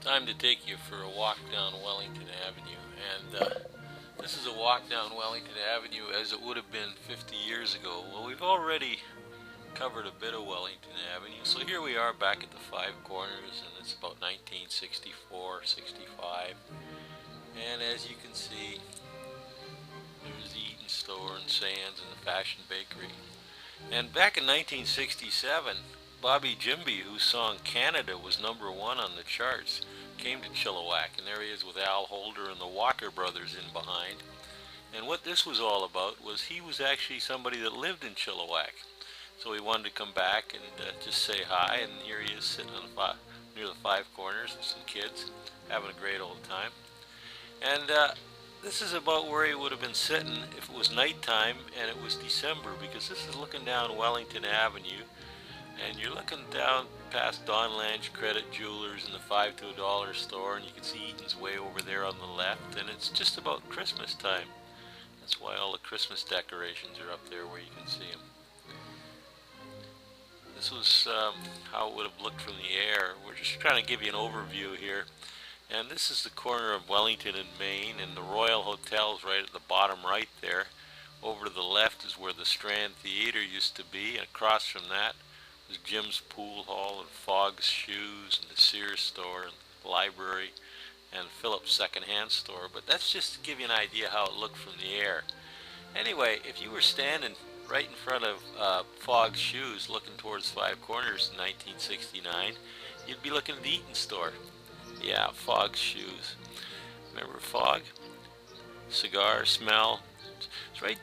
Time to take you for a walk down Wellington Avenue, and this is a walk down Wellington Avenue as it would have been 50 years ago. Well, we've already covered a bit of Wellington Avenue, so here we are back at the Five Corners, and it's about 1964, 65, and as you can see, there's the Eaton Store and Sands and the Fashion Bakery. And back in 1967, Bobby Jimby, whose song Canada was #1 on the charts, came to Chilliwack, and there he is with Al Holder and the Walker Brothers in behind. And what this was all about was he was actually somebody that lived in Chilliwack, so he wanted to come back and just say hi, and here he is sitting on near the Five Corners with some kids having a great old time. And this is about where he would have been sitting if it was nighttime and it was December, because this is looking down Wellington Avenue, and you're looking down past Don Lange Credit Jewelers and the 5 to $1 store, and you can see Eaton's way over there on the left, and it's just about Christmas time. That's why all the Christmas decorations are up there where you can see them. This was how it would have looked from the air. We're just trying to give you an overview here. And this is the corner of Wellington and Main, and the Royal Hotel's right at the bottom right there. Over to the left is where the Strand Theatre used to be, and across from that was Jim's Pool Hall and Fogg's Shoes and the Sears store and the library and Phillips secondhand store. But that's just to give you an idea how it looked from the air. Anyway, if you were standing right in front of Fogg's Shoes looking towards Five Corners in 1969, you'd be looking at the Eaton store. Yeah, Fogg's Shoes. Remember Fogg? Cigar, smell. It's right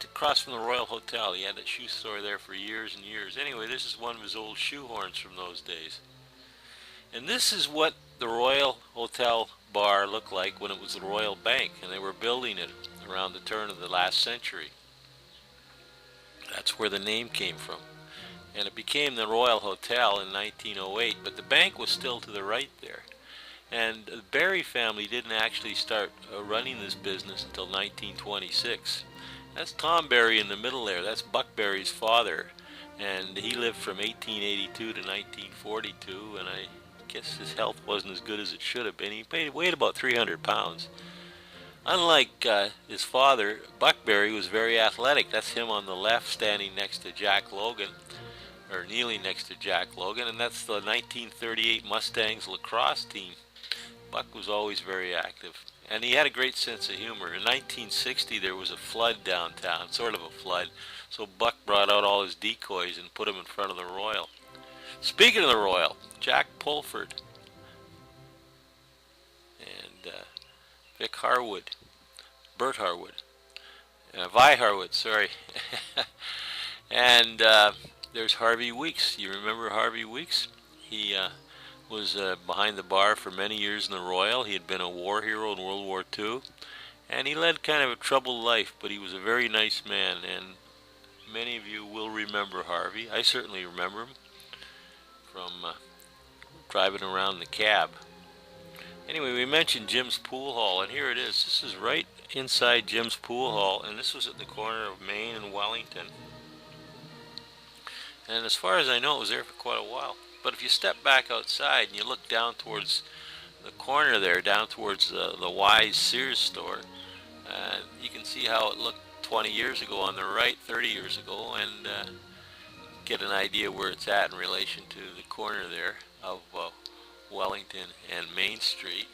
across from the Royal Hotel. He had that shoe store there for years and years. Anyway, this is one of his old shoehorns from those days. And this is what the Royal Hotel bar looked like when it was the Royal Bank, and they were building it around the turn of the last century. That's where the name came from. And it became the Royal Hotel in 1908, but the bank was still to the right there. And the Barry family didn't actually start running this business until 1926. That's Tom Barry in the middle there. That's Buck Barry's father. And he lived from 1882 to 1942, and I guess his health wasn't as good as it should have been. He weighed about 300 pounds. Unlike his father, Buck Barry was very athletic. That's him on the left standing next to Jack Logan, or kneeling next to Jack Logan, and that's the 1938 Mustangs lacrosse team. Buck was always very active, and he had a great sense of humor. In 1960, there was a flood downtown, sort of a flood, so Buck brought out all his decoys and put them in front of the Royal. Speaking of the Royal, Jack Pulford and Vic Harwood, Bert Harwood, Vi Harwood, sorry, and there's Harvey Weeks. You remember Harvey Weeks? He was behind the bar for many years in the Royal. He had been a war hero in World War II, and he led kind of a troubled life, but he was a very nice man, and many of you will remember Harvey. I certainly remember him from driving around the cab. Anyway, we mentioned Jim's Pool Hall, and here it is. This is right inside Jim's Pool Hall, and this was at the corner of Main and Wellington. And as far as I know, it was there for quite a while. But if you step back outside and you look down towards the corner there, down towards the Wise Sears store, you can see how it looked 20 years ago on the right, 30 years ago, and get an idea where it's at in relation to the corner there of Wellington and Main Street.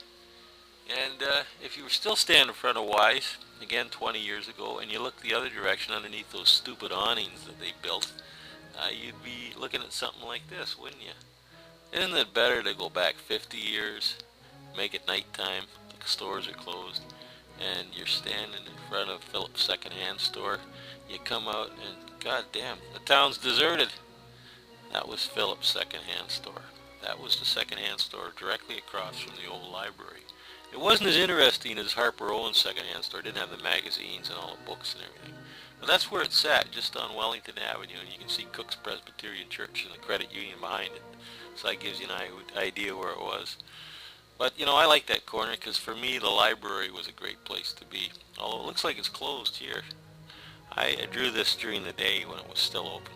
And if you were still standing in front of Wise, again 20 years ago, and you look the other direction underneath those stupid awnings that they built, you'd be looking at something like this, wouldn't you? Isn't it better to go back 50 years, make it nighttime, the stores are closed, and you're standing in front of Phillips secondhand store, you come out and goddamn, the town's deserted. That was Phillips secondhand store. That was the secondhand store directly across from the old library. It wasn't as interesting as Harper Owens secondhand store. It didn't have the magazines and all the books and everything. But that's where it's at, just on Wellington Avenue, and you can see Cook's Presbyterian Church and the credit union behind it. So that gives you an idea where it was. But, you know, I like that corner because for me the library was a great place to be. Although it looks like it's closed here. I drew this during the day when it was still open.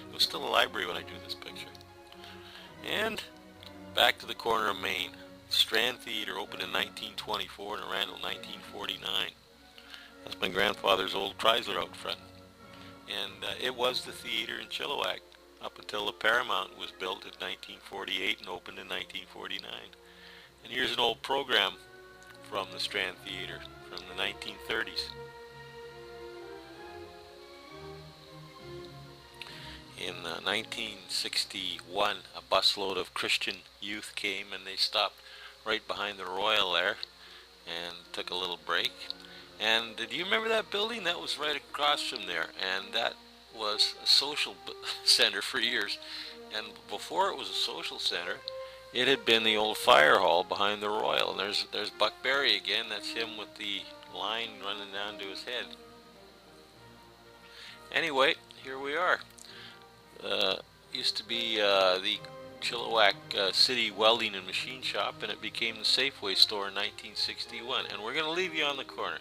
It was still a library when I drew this picture. And back to the corner of Main. Strand Theater opened in 1924 and it ran until 1949. That's my grandfather's old Chrysler out front. And it was the theater in Chilliwack up until the Paramount was built in 1948 and opened in 1949. And here's an old program from the Strand Theater from the 1930s. In 1961, a busload of Christian youth came and they stopped right behind the Royal there and took a little break. And do you remember that building? That was right across from there, and that was a social center for years. And before it was a social center, it had been the old fire hall behind the Royal. And there's Buck Berry again. That's him with the line running down to his head. Anyway, here we are. Used to be the Chilliwack City Welding and Machine Shop, and it became the Safeway store in 1961. And we're going to leave you on the corner.